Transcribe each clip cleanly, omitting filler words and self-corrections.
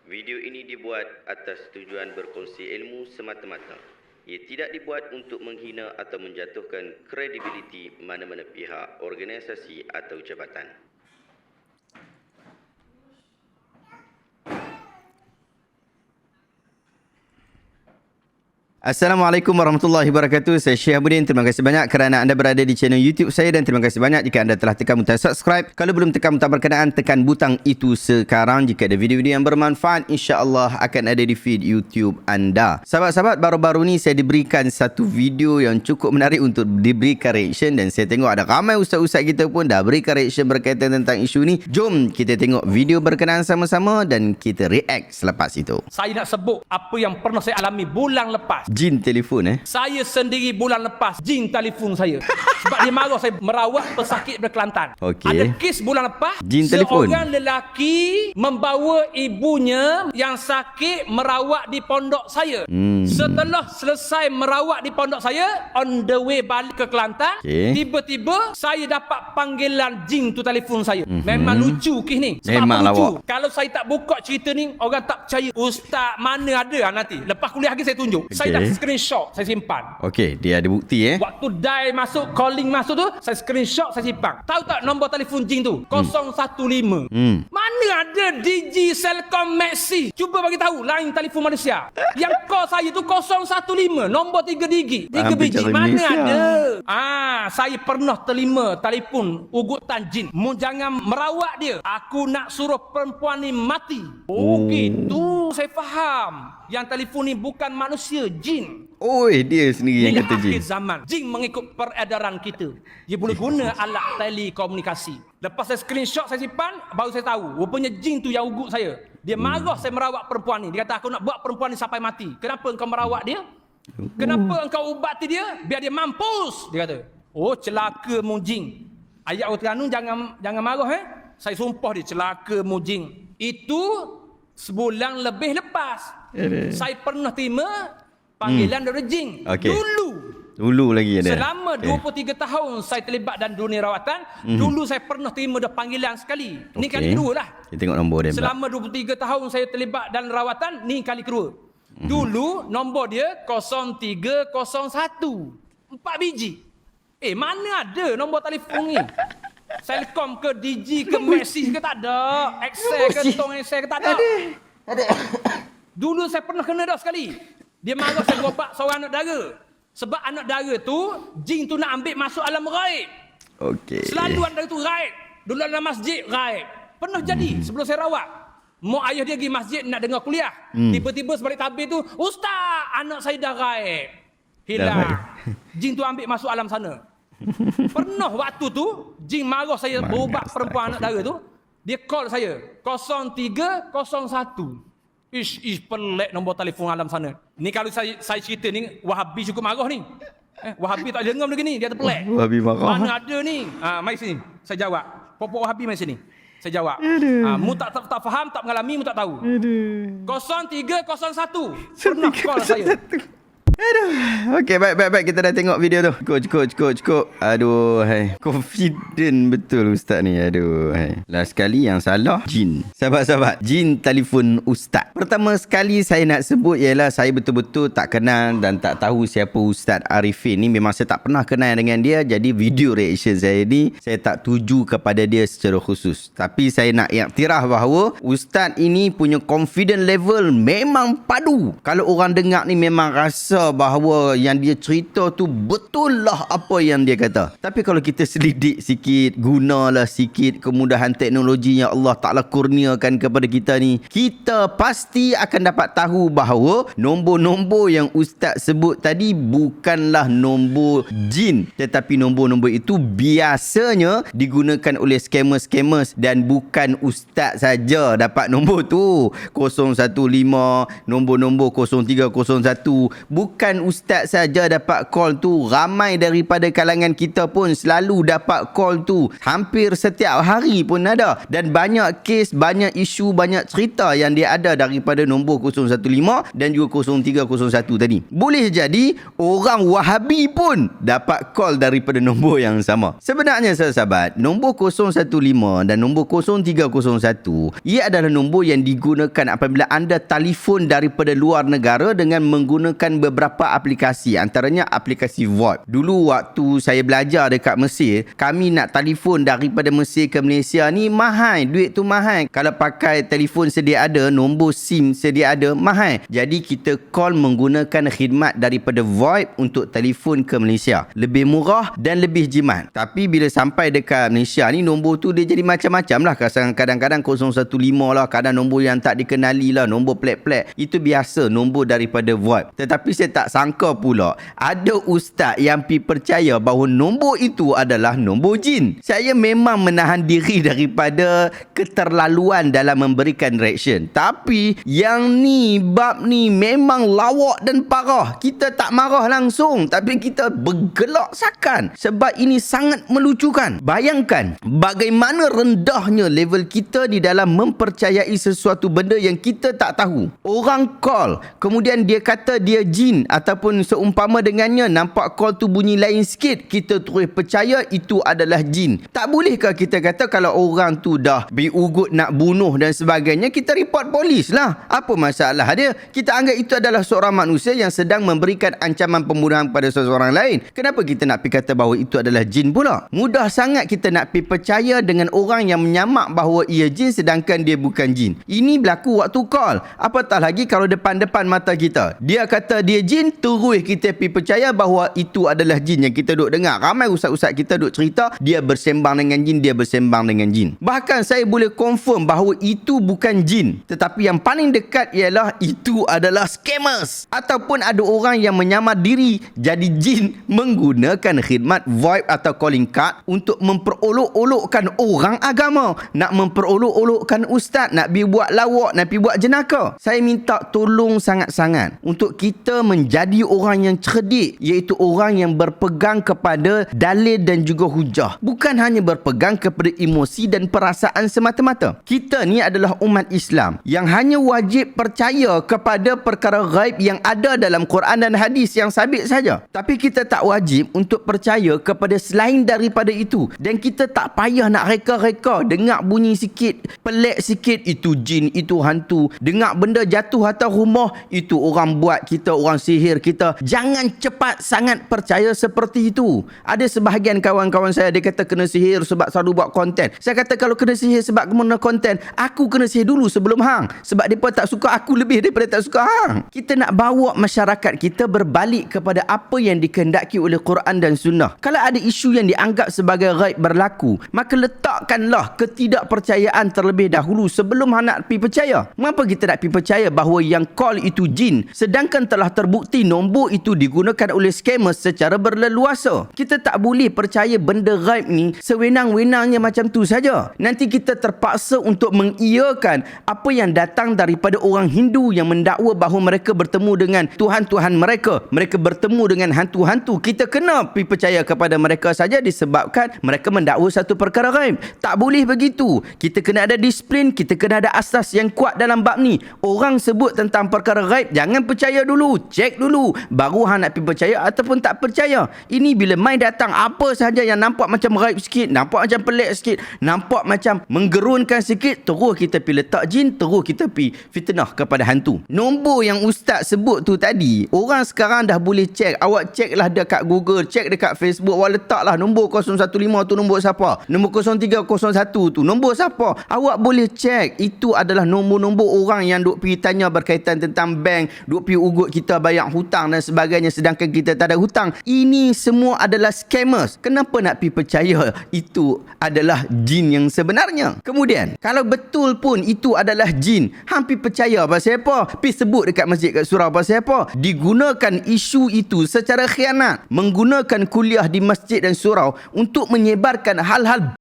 Video ini dibuat atas tujuan berkongsi ilmu semata-mata. Ia tidak dibuat untuk menghina atau menjatuhkan kredibiliti mana-mana pihak, organisasi atau jabatan. Assalamualaikum warahmatullahi wabarakatuh. Saya Syekh Abudin. Terima kasih banyak kerana anda berada di channel YouTube saya dan terima kasih banyak jika anda telah tekan butang subscribe. Kalau belum tekan butang berkenaan, tekan butang itu sekarang. Jika ada video-video yang bermanfaat, insya-Allah akan ada di feed YouTube anda. Sahabat-sahabat, baru-baru ni saya diberikan satu video yang cukup menarik untuk diberikan reaction dan saya tengok ada ramai ustaz-ustaz kita pun dah berikan reaction berkaitan tentang isu ni. Jom kita tengok video berkenaan sama-sama dan kita react selepas itu. Saya nak sebut apa yang pernah saya alami bulan lepas. Jin telefon Saya sendiri bulan lepas jin telefon saya. Sebab dia marah saya merawat pesakit dari Kelantan. Okey. Ada kes bulan lepas. Jin telefon. Seorang lelaki membawa ibunya yang sakit merawat di pondok saya. Setelah selesai merawat di pondok saya, on the way balik ke Kelantan, tiba-tiba saya dapat panggilan jin tu telefon saya. Memang lucu kes ni. Sebab Memang apa lucu? lawak. Kalau saya tak buka cerita ni, orang tak percaya. Ustaz mana ada nanti. Lepas kuliah lagi saya tunjuk. Saya dah screenshot, saya simpan. Okey, dia ada bukti Waktu dial masuk, calling masuk tu, saya screenshot, saya simpan. Tahu tak nombor telefon jin tu? 015. Mana ada DG Celcom Maxi? Cuba bagi tahu line telefon Malaysia. Yang call saya tu 015, nombor 3 digit, 3 Ambil biji. cara Mana Malaysia. ada? Saya pernah terima telefon ugutan jin. Mu jangan merawat dia. Aku nak suruh perempuan ni mati. Oh, gitu. Saya faham. Yang telefon ni bukan manusia, jin. Oi, dia sendiri yang Bila kata akhir jin. zaman, jin mengikut peredaran kita. Dia boleh guna alat telekomunikasi. Lepas saya screenshot, saya simpan, baru saya tahu. Rupanya jin tu yang ugut saya. Dia marah saya merawat perempuan ni. Dia kata, aku nak buat perempuan ni sampai mati. Kenapa engkau merawat dia? Kenapa engkau ubati dia? Biar dia mampus. Dia kata, oh celaka mu jin. Ayat Al-Quran jangan marah Saya sumpah dia, celaka mu jin. Itu sebulan lebih lepas. Saya pernah terima panggilan dari jin. Okey. Dulu lagi ada. Selama 23 tahun saya terlibat dalam dunia rawatan, dulu saya pernah terima dah panggilan sekali. Ni kali kedua lah. Kita tengok nombor dia. Selama 23 tahun saya terlibat dalam rawatan, ni kali kedua. Dulu nombor dia 0301. 4 biji. Mana ada nombor telefon ni? Celcom ke DG ke Maxi ke tak ada. Excel ke tong Excel ke tak ada. Dulu saya pernah kena dah sekali. Dia marah saya berobat seorang anak dara. Sebab anak dara tu, jin tu nak ambil masuk alam gaib. Okey. Selalu anak dara tu gaib. Dulu dalam masjid gaib. Pernah jadi sebelum saya rawat. Mak ayah dia pergi masjid nak dengar kuliah. Tiba-tiba sebalik tabir tu, Ustaz, anak saya dah gaib. Hilang. Jin tu ambil masuk alam sana. Pernah waktu tu, jin marah saya berobat perempuan anak dara tu. Dia call saya, 0301. Ish, pelik nombor telefon alam sana. Ni kalau saya cerita ni, Wahabi cukup marah ni. Wahabi tak dengar lagi ni, dia terpelik. Wahabi marah. Mana ada ni? Mari sini, saya jawab. Pokok Wahabi mari sini. Saya jawab. Mu tak faham, tak mengalami, mu tak tahu. 0301. Pernah call saya. Okey, baik. Kita dah tengok video tu. Cukup. Aduh, hai. Confident betul ustaz ni. Aduh, hai. Last sekali yang salah, jin. Sahabat-sahabat, jin telefon ustaz. Pertama sekali saya nak sebut ialah saya betul-betul tak kenal dan tak tahu siapa Ustaz Arifin ni. Memang saya tak pernah kenal dengan dia. Jadi video reaction saya ni, saya tak tuju kepada dia secara khusus. Tapi saya nak iktiraf bahawa ustaz ini punya confident level memang padu. Kalau orang dengar ni memang rasa bahawa yang dia cerita tu betul lah apa yang dia kata. Tapi kalau kita selidik sikit, gunalah sikit kemudahan teknologi yang Allah Ta'ala kurniakan kepada kita ni, kita pasti akan dapat tahu bahawa nombor-nombor yang ustaz sebut tadi bukanlah nombor jin, tetapi nombor-nombor itu biasanya digunakan oleh scammers dan bukan ustaz saja dapat nombor tu. 015, nombor-nombor 0301, bukan bukan ustaz saja dapat call tu, ramai daripada kalangan kita pun selalu dapat call tu. Hampir setiap hari pun ada. Dan banyak kes, banyak isu, banyak cerita yang dia ada daripada nombor 015 dan juga 0301 tadi. Boleh jadi orang Wahabi pun dapat call daripada nombor yang sama. Sebenarnya sahabat, nombor 015 dan nombor 0301 ia adalah nombor yang digunakan apabila anda telefon daripada luar negara dengan menggunakan beberapa aplikasi, antaranya aplikasi VoIP. Dulu waktu saya belajar dekat Mesir, kami nak telefon daripada Mesir ke Malaysia ni mahal, duit tu mahal. Kalau pakai telefon sedia ada, nombor SIM sedia ada, mahal. Jadi kita call menggunakan khidmat daripada VoIP untuk telefon ke Malaysia. Lebih murah dan lebih jimat. Tapi bila sampai dekat Malaysia ni, nombor tu dia jadi macam-macam lah. Kadang-kadang 015 lah, kadang nombor yang tak dikenali lah, nombor plat-plat. Itu biasa nombor daripada VoIP. Tetapi saya tak sangka pula ada ustaz yang percaya bahawa nombor itu adalah nombor jin. Saya memang menahan diri daripada keterlaluan dalam memberikan reaction. Tapi yang ni, bab ni memang lawak dan parah. Kita tak marah langsung, tapi kita bergelak sakan sebab ini sangat melucukan. Bayangkan bagaimana rendahnya level kita di dalam mempercayai sesuatu benda yang kita tak tahu. Orang call, kemudian dia kata dia jin ataupun seumpama dengannya, nampak call tu bunyi lain sikit, kita terus percaya itu adalah jin. Tak bolehkah kita kata kalau orang tu dah berugut nak bunuh dan sebagainya, kita report polis lah. Apa masalah dia? Kita anggap itu adalah seorang manusia yang sedang memberikan ancaman pembunuhan pada seseorang lain. Kenapa kita nak pergi kata bahawa itu adalah jin pula? Mudah sangat kita nak pergi percaya dengan orang yang menyamak bahawa ia jin sedangkan dia bukan jin. Ini berlaku waktu call. Apatah lagi kalau depan-depan mata kita dia kata dia jin, terus kita pergi percaya bahawa itu adalah jin yang kita duk dengar. Ramai ustaz-ustaz kita duk cerita dia bersembang dengan jin, dia bersembang dengan jin. Bahkan saya boleh confirm bahawa itu bukan jin, tetapi yang paling dekat ialah itu adalah scammers. Ataupun ada orang yang menyamar diri jadi jin menggunakan khidmat VoIP atau calling card untuk memperolok-olokkan orang agama, nak memperolok-olokkan ustaz, nak pergi buat lawak, nak pergi buat jenaka. Saya minta tolong sangat-sangat untuk kita menjadi orang yang cerdik, iaitu orang yang berpegang kepada dalil dan juga hujah, bukan hanya berpegang kepada emosi dan perasaan semata-mata. Kita ni adalah umat Islam yang hanya wajib percaya kepada perkara ghaib yang ada dalam Quran dan hadis yang sabit saja. Tapi kita tak wajib untuk percaya kepada selain daripada itu. Dan kita tak payah nak reka-reka, dengar bunyi sikit, pelik sikit, itu jin, itu hantu. Dengar benda jatuh atas rumah, itu orang buat kita, orang sihir kita. Jangan cepat sangat percaya seperti itu. Ada sebahagian kawan-kawan saya, dia kata kena sihir sebab selalu buat konten. Saya kata kalau kena sihir sebab kena konten, aku kena sihir dulu sebelum hang. Sebab mereka tak suka aku lebih daripada tak suka hang. Kita nak bawa masyarakat kita berbalik kepada apa yang dikehendaki oleh Quran dan Sunnah. Kalau ada isu yang dianggap sebagai ghaib berlaku, maka letakkanlah ketidakpercayaan terlebih dahulu sebelum hang nak pergi percaya. Mengapa kita nak pergi percaya bahawa yang call itu jin, sedangkan telah terbukti nombor itu digunakan oleh scammer secara berleluasa? Kita tak boleh percaya benda ghaib ni sewenang-wenangnya macam tu saja. Nanti kita terpaksa untuk mengiyakan apa yang datang daripada orang Hindu yang mendakwa bahawa mereka bertemu dengan Tuhan-Tuhan mereka. Mereka bertemu dengan hantu-hantu. Kita kena pergi percaya kepada mereka saja disebabkan mereka mendakwa satu perkara ghaib. Tak boleh begitu. Kita kena ada disiplin, kita kena ada asas yang kuat dalam bab ni. Orang sebut tentang perkara ghaib, jangan percaya dulu, cek dulu, baru hang nak pergi percaya ataupun tak percaya. Ini bila mai datang apa sahaja yang nampak macam ghaib sikit, nampak macam pelik sikit, nampak macam menggerunkan sikit, terus kita pergi letak jin, terus kita pergi fitnah kepada hantu. Nombor yang ustaz sebut tu tadi, orang sekarang dah boleh cek. Awak ceklah dekat Google, cek dekat Facebook, awak letaklah nombor 015 tu nombor siapa, nombor 0301 tu nombor siapa. Awak boleh cek. Itu adalah nombor-nombor orang yang duk pergi tanya berkaitan tentang bank, duk pergi ugut kita bayar hutang dan sebagainya sedangkan kita tak ada hutang. Ini semua adalah scammers. Kenapa nak pergi percaya itu adalah jin yang sebenarnya? Kemudian, kalau betul pun itu adalah jin, hampir percaya pasal apa? Pergi sebut dekat masjid kat surau pasal apa? Digunakan isu itu secara khianat, menggunakan kuliah di masjid dan surau untuk menyebarkan hal-hal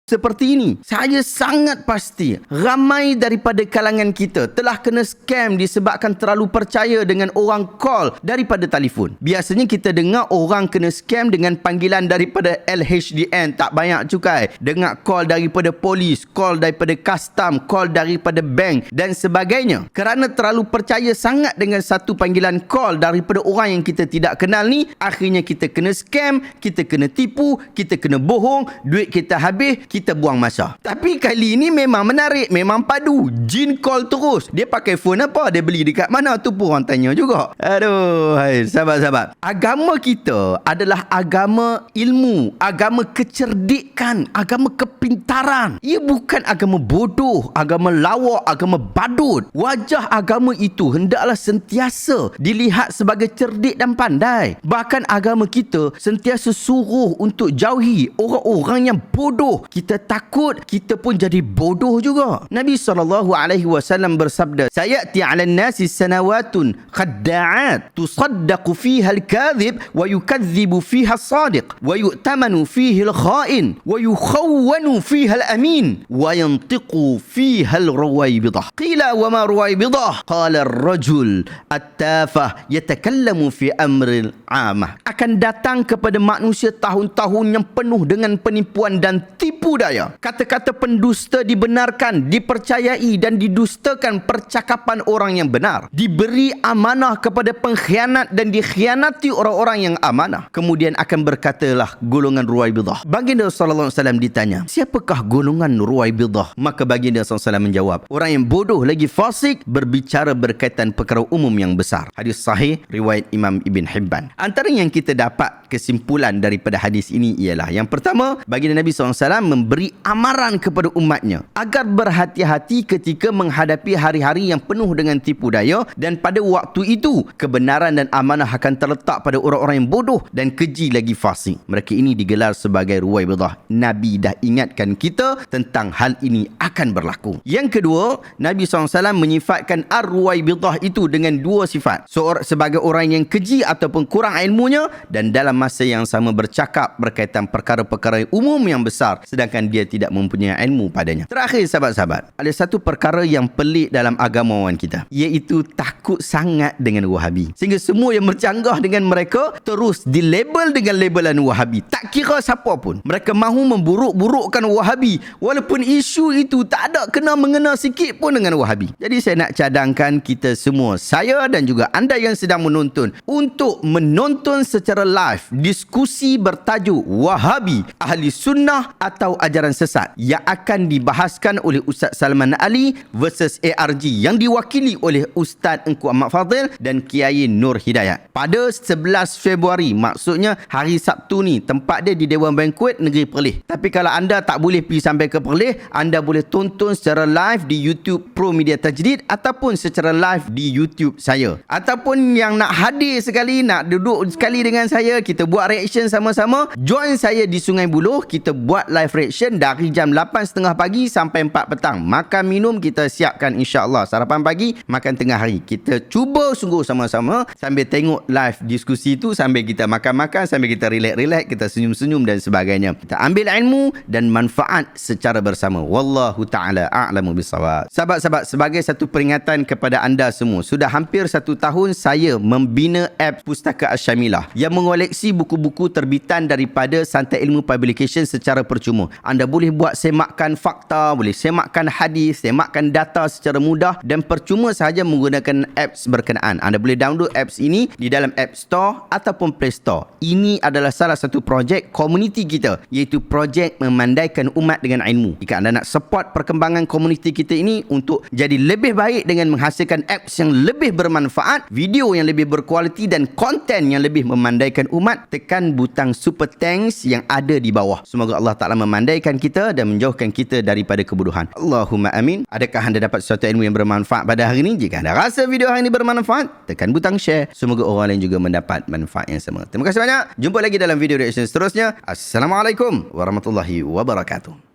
seperti ini. Saya sangat pasti ramai daripada kalangan kita telah kena scam disebabkan terlalu percaya dengan orang call daripada telefon. Biasanya kita dengar orang kena scam dengan panggilan daripada LHDN, tak banyak cukai, dengar call daripada polis, call daripada custom, call daripada bank dan sebagainya. Kerana terlalu percaya sangat dengan satu panggilan call daripada orang yang kita tidak kenal ni, akhirnya kita kena scam, kita kena tipu, kita kena bohong, duit kita habis, kita buang masa. Tapi kali ini memang menarik, memang padu. Jin call terus. Dia pakai phone apa? Dia beli dekat mana? Tu pun orang tanya juga. Aduh, hai, sahabat-sahabat. Agama kita adalah agama ilmu, agama kecerdikan, agama kepintaran. Ia bukan agama bodoh, agama lawak, agama badut. Wajah agama itu hendaklah sentiasa dilihat sebagai cerdik dan pandai. Bahkan agama kita sentiasa suruh untuk jauhi orang-orang yang bodoh. Kita takut kita pun jadi bodoh juga. Nabi SAW bersabda, "Sayati 'alan nasi sanawatun khadda'at tusaddaqu fiha al-kadhib wa yukadzibu fiha as-sadiq wa yu'tamanu fiha al-kha'in wa yukhawwanu fiha al-amin wa yantiqu fiha al-ruwaybidah." Qila wa ma ruwaybidah? Qala ar-rajul at-tafah yatakallamu fi amri al-'amah. Akan datang kepada manusia tahun-tahun yang penuh dengan penipuan dan tipu daya. Kata-kata pendusta dibenarkan, dipercayai dan didustakan percakapan orang yang benar. Diberi amanah kepada pengkhianat dan dikhianati orang-orang yang amanah. Kemudian akan berkatalah golongan Ruwaibidah. Baginda sallallahu alaihi wasallam ditanya, siapakah golongan Ruwaibidah? Maka baginda sallallahu alaihi wasallam menjawab, orang yang bodoh lagi fasik berbicara berkaitan perkara umum yang besar. Hadis sahih riwayat Imam Ibn Hibban. Antara yang kita dapat kesimpulan daripada hadis ini ialah, yang pertama, baginda Nabi SAW memberi amaran kepada umatnya agar berhati-hati ketika menghadapi hari-hari yang penuh dengan tipu daya, dan pada waktu itu kebenaran dan amanah akan terletak pada orang-orang yang bodoh dan keji lagi fasik. Mereka ini digelar sebagai Ruwaibidah. Nabi dah ingatkan kita tentang hal ini akan berlaku. Yang kedua, Nabi SAW menyifatkan Ar-Ruwaibidah itu dengan dua sifat. Sebagai orang yang keji ataupun kurang ilmunya, dan dalam masa yang sama bercakap berkaitan perkara-perkara umum yang besar sedangkan dia tidak mempunyai ilmu padanya. Terakhir sahabat-sahabat, ada satu perkara yang pelik dalam agamawan kita, iaitu takut sangat dengan Wahabi. Sehingga semua yang bercanggah dengan mereka terus dilabel dengan labelan Wahabi. Tak kira siapa pun. Mereka mahu memburuk-burukkan Wahabi walaupun isu itu tak ada kena-mengena sikit pun dengan Wahabi. Jadi saya nak cadangkan kita semua, saya dan juga anda yang sedang menonton, untuk menonton secara live diskusi bertajuk Wahabi, Ahli Sunnah atau ajaran sesat, yang akan dibahaskan oleh Ustaz Salman Ali versus ARG yang diwakili oleh Ustaz Engku Ahmad Fadil dan Kiai Nur Hidayat pada 11 Februari, maksudnya hari Sabtu ni. Tempat dia di Dewan Banquet Negeri Perlis. Tapi kalau anda tak boleh pergi sampai ke Perlis, anda boleh tonton secara live di YouTube Pro Media Tajdid ataupun secara live di YouTube saya. Ataupun yang nak hadir sekali, nak duduk sekali dengan saya, kita buat reaction sama-sama, join saya di Sungai Buloh. Kita buat live reaction dari jam 8.30 pagi sampai 4 petang. Makan minum kita siapkan, insya-Allah. Sarapan pagi, makan tengah hari. Kita cuba sungguh sama-sama sambil tengok live diskusi tu, sambil kita makan-makan, sambil kita relax-relax, kita senyum-senyum dan sebagainya. Kita ambil ilmu dan manfaat secara bersama. Wallahu ta'ala a'lamu bissawab. Sahabat-sahabat, sebagai satu peringatan kepada anda semua, sudah hampir 1 tahun saya membina app Pustaka Asyamilah yang mengoleksi buku-buku terbitan daripada Santai Ilmu Publication secara percuma. Anda boleh buat semakkan fakta, boleh semakkan hadis, semakkan data secara mudah dan percuma sahaja menggunakan apps berkenaan. Anda boleh download apps ini di dalam App Store ataupun Play Store. Ini adalah salah satu projek komuniti kita, iaitu projek memandaikan umat dengan ilmu. Jika anda nak support perkembangan komuniti kita ini untuk jadi lebih baik dengan menghasilkan apps yang lebih bermanfaat, video yang lebih berkualiti dan konten yang lebih memandaikan umat, tekan butang super thanks yang ada di bawah. Semoga Allah Ta'ala memandaikan kita dan menjauhkan kita daripada kebodohan. Allahumma amin. Adakah anda dapat sesuatu ilmu yang bermanfaat pada hari ini? Jika anda rasa video hari ini bermanfaat, tekan butang share. Semoga orang lain juga mendapat manfaat yang sama. Terima kasih banyak. Jumpa lagi dalam video reaction seterusnya. Assalamualaikum warahmatullahi wabarakatuh.